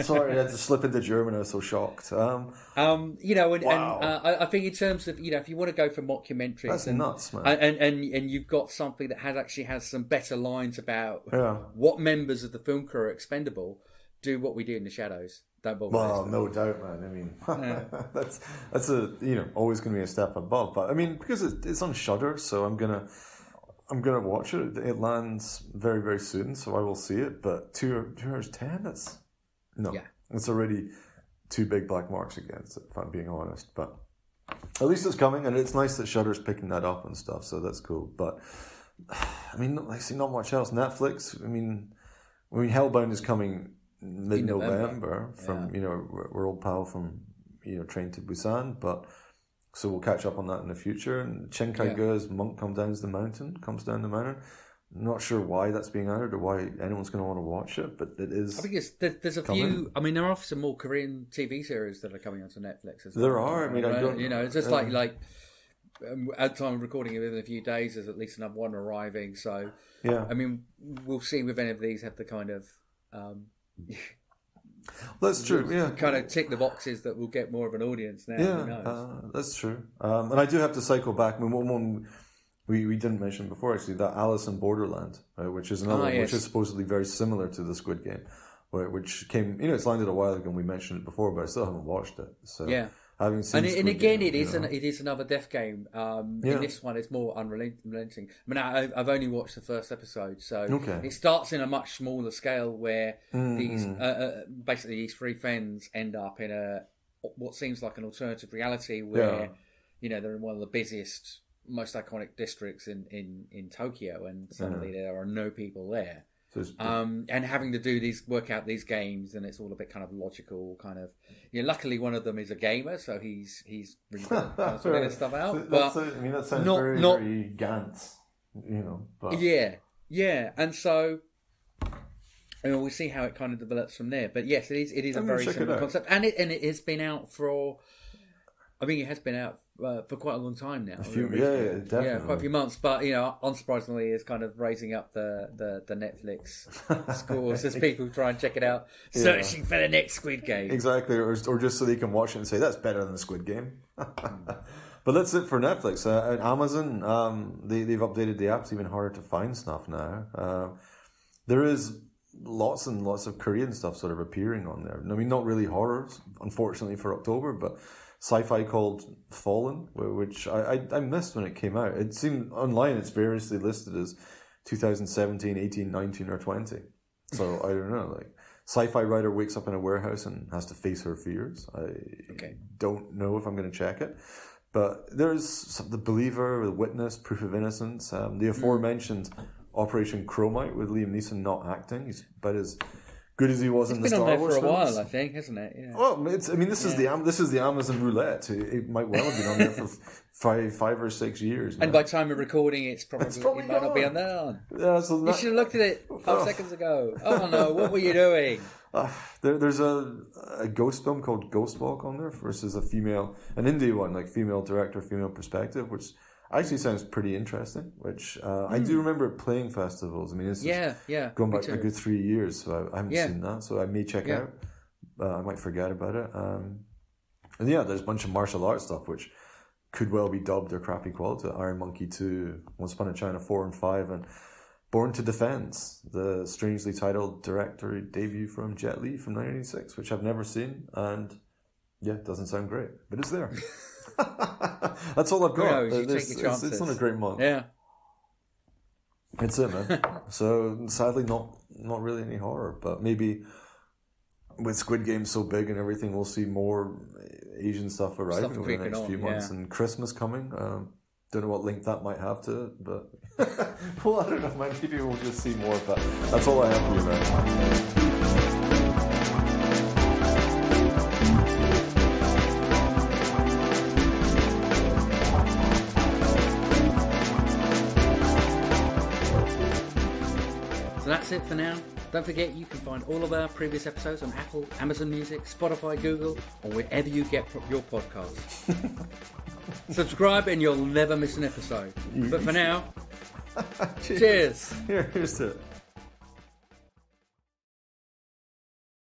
Sorry, I had to slip into German. I was so shocked. You know, and I think in terms of, you know, if you want to go for mockumentaries, that's nuts, man. And you've got something that actually has some better lines about what members of the film crew are expendable. Do what we do in the shadows. Don't bother. Well, no doubt, man. I mean, that's a, you know, always going to be a step above. But I mean, because it's on Shudder, so I'm gonna watch it. It lands very, very soon, so I will see it. But 2 hours 10. It's already 2 big black marks against it, if I'm being honest. But at least it's coming, and it's nice that Shudder's picking that up and stuff. So that's cool. But I mean, I see not much else. Netflix. I mean, Hellbound is coming mid-November from, you know, we're old pal from, you know, Train to Busan, but so we'll catch up on that in the future. And Chinkaiga's Monk comes down the mountain. Not sure why that's being added or why anyone's going to want to watch it, but it is. I think there's a few. I mean, there are some more Korean TV series that are coming onto Netflix as well. There are. I mean, I don't. You know, it's just like at the time of recording it, within a few days, there's at least another one arriving. So I mean, we'll see if any of these have the kind of. That's true. Yeah, kind of tick the boxes that will get more of an audience now. Yeah, that's true. And I do have to cycle back. I mean, one we didn't mention before, actually, that Alice in Borderland, which is another which is supposedly very similar to the Squid Game, which came, you know, it's landed a while ago and we mentioned it before, but I still haven't watched it. So having seen. And Squid again, Game, it is another death game. In this one, it's more unrelenting. I mean, I've only watched the first episode, so it starts in a much smaller scale where these basically these three friends end up in what seems like an alternative reality where they're in one of the busiest, most iconic districts in Tokyo, and suddenly there are no people there. So and having to work out these games, and it's all a bit kind of logical, kind of. Luckily, one of them is a gamer, so he's really good at kind of figuring stuff out. That sounds very Gantz, But... Yeah, and so we'll see how it kind of develops from there. But yes, it is a very similar concept, and it has been out for. I mean, it has been out for quite a long time now. Definitely. Yeah, quite a few months. But unsurprisingly, it's kind of raising up the Netflix scores as people try and check it out, searching for the next Squid Game. Exactly, or just so they can watch it and say that's better than the Squid Game. But that's it for Netflix. Amazon, they've updated the apps, even harder to find stuff now. There is lots and lots of Korean stuff sort of appearing on there. I mean, not really horrors, unfortunately, for October, but sci-fi called Fallen, which I missed when it came out. It seemed online it's variously listed as 2017, 18, 19 or 20. So I don't know, like sci-fi writer wakes up in a warehouse and has to face her fears. I don't know if I'm going to check it. But there's The Believer, The Witness, Proof of Innocence, the aforementioned Operation Chromite with Liam Neeson not acting. He's about as good as he was in the Star Wars films. It's been on there for a while, I think, hasn't it? Yeah. Well, this is the Amazon roulette. It might well have been on there for 5 or 6 years. And by time of recording, it might not be on there. Yeah, so you should have looked at it 5 seconds ago. Oh no, what were you doing? There's a ghost film called Ghost Walk on there versus an indie one, like female director, female perspective, which actually sounds pretty interesting, which I do remember at playing festivals. I mean, this is going back a good 3 years, so I haven't seen that, so I may check it out. I might forget about it. And there's a bunch of martial arts stuff, which could well be dubbed or crappy quality. Iron Monkey 2, Once Upon a China 4 and 5, and Born to Defense, the strangely titled director debut from Jet Li from 1986, which I've never seen, and it doesn't sound great, but it's there. That's all I've got. It's not a great month. Yeah, it's it, man. So sadly, not really any horror, but maybe with Squid Game so big and everything, we'll see more Asian stuff arriving over the next few months, and Christmas coming. Don't know what link that might have to it, but well, I don't know, man. Maybe we'll just see more of that. That's all I have for you, man. That's it for now. Don't forget you can find all of our previous episodes on Apple, Amazon Music, Spotify, Google, or wherever you get your podcasts. Subscribe and you'll never miss an episode. But for now, cheers. Here's to it.